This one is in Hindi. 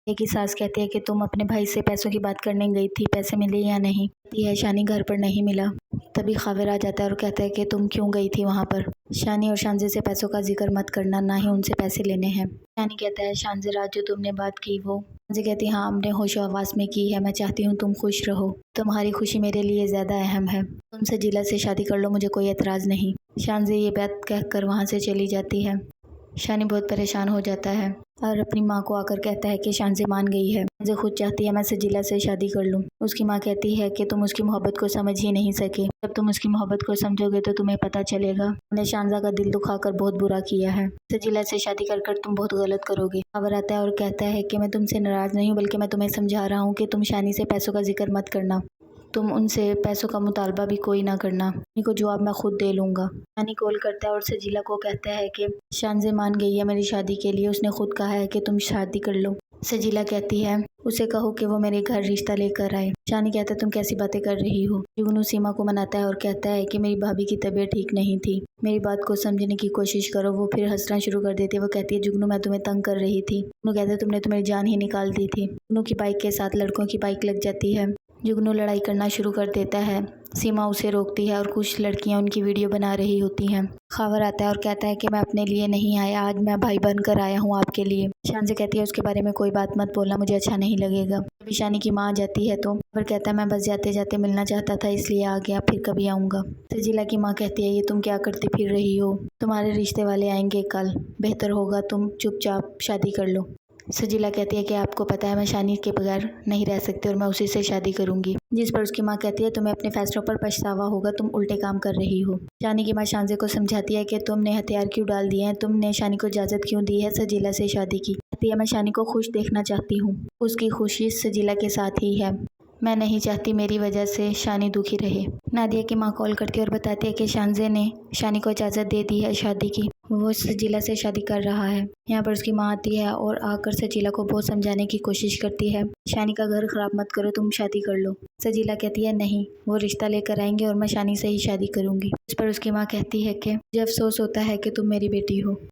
की सास कहती है कि तुम अपने भाई से पैसों की बात करने गई थी, पैसे मिले या नहीं। कहती है शानी घर पर नहीं मिला। तभी खाविर आ जाता है और कहता है कि तुम क्यों गई थी वहाँ पर। शानी और शानजे से पैसों का जिक्र मत करना, ना ही उनसे पैसे लेने हैं। शानी कहता है शानजे रात जो तुमने बात की वो। शानजे कहती है हाँ हमने होशो हवास में की है, मैं चाहती हूँ तुम खुश रहो, तुम्हारी खुशी मेरे लिए ज़्यादा अहम है। तुम सजीला से शादी कर लो, मुझे कोई एतराज़ नहीं। शानजे ये बात कहकर वहाँ से चली जाती है। शानी बहुत परेशान हो जाता है और अपनी माँ को आकर कहता है कि शानजे मान गई है, मुझे खुद चाहती है मैं सजीला से शादी कर लूँ। उसकी माँ कहती है कि तुम उसकी मोहब्बत को समझ ही नहीं सके, जब तुम उसकी मोहब्बत को समझोगे तो तुम्हें पता चलेगा। मैंने शानजा का दिल दुखाकर बहुत बुरा किया है, सजीला से शादी कर तुम बहुत गलत करोगे। खबर आता है और कहता है कि मैं तुमसे नाराज़ नहीं हूँ, बल्कि मैं तुम्हें समझा रहा हूँ कि तुम शानी से पैसों का जिक्र मत करना, तुम उनसे पैसों का मुतालबा भी कोई ना करना, को जवाब मैं खुद दे लूँगा। शानी कॉल करता है और सजीला को कहता है कि शानजे मान गई है मेरी शादी के लिए, उसने खुद कहा है कि तुम शादी कर लो। सजीला कहती है उसे कहो कि वो मेरे घर रिश्ता लेकर आए। शानी कहता है तुम कैसी बातें कर रही हो। जुगनू सीमा को मनाता है और कहता है कि मेरी भाभी की तबीयत ठीक नहीं थी, मेरी बात को समझने की कोशिश करो। वो फिर हंसना शुरू कर देती है। वो कहती है जुगनू मैं तुम्हें तंग कर रही थी। जुगनू कहता है तुमने तो मेरी जान ही निकाल दी थी। जुगनू की बाइक के साथ लड़कों की बाइक लग जाती है। जुगनू लड़ाई करना शुरू कर देता है। सीमा उसे रोकती है और कुछ लड़कियां उनकी वीडियो बना रही होती हैं। खावर आता है और कहता है कि मैं अपने लिए नहीं आया, आज मैं भाई बनकर आया हूँ आपके लिए। शान से कहती है उसके बारे में कोई बात मत बोलना, मुझे अच्छा नहीं लगेगा। अभी शानी की माँ आ जाती है तो खावर कहता है मैं बस जाते जाते मिलना चाहता था इसलिए आ गया, फिर कभी आऊँगा। सजीला की माँ कहती है ये तुम क्या करती फिर रही हो, तुम्हारे रिश्ते वाले आएंगे कल, बेहतर होगा तुम चुपचाप शादी कर लो। सजीला कहती है कि आपको पता है मैं शानी के बगैर नहीं रह सकती और मैं उसी से शादी करूंगी। जिस पर उसकी माँ कहती है तुम्हें अपने फैसलों पर पछतावा होगा, तुम उल्टे काम कर रही हो। शानी की माँ शानजे को समझाती है कि तुमने हथियार क्यों डाल दिए हैं, तुमने शानी को इजाज़त क्यों दी है सजीला से शादी की। कहती है मैं शानी को खुश देखना चाहती हूँ, उसकी खुशी सजीला के साथ ही है, मैं नहीं चाहती मेरी वजह से शानी दुखी रहे। नादिया की माँ कॉल करती है और बताती है कि शानजे ने शानी को इजाज़त दे दी है शादी की, वो सजीला से शादी कर रहा है। यहाँ पर उसकी माँ आती है और आकर सजीला को बहुत समझाने की कोशिश करती है, शानी का घर खराब मत करो, तुम शादी कर लो। सजीला कहती है नहीं, वो रिश्ता लेकर आएंगे और मैं शानी से ही शादी करूंगी। इस पर उसकी माँ कहती है कि मुझे अफसोस होता है कि तुम मेरी बेटी हो।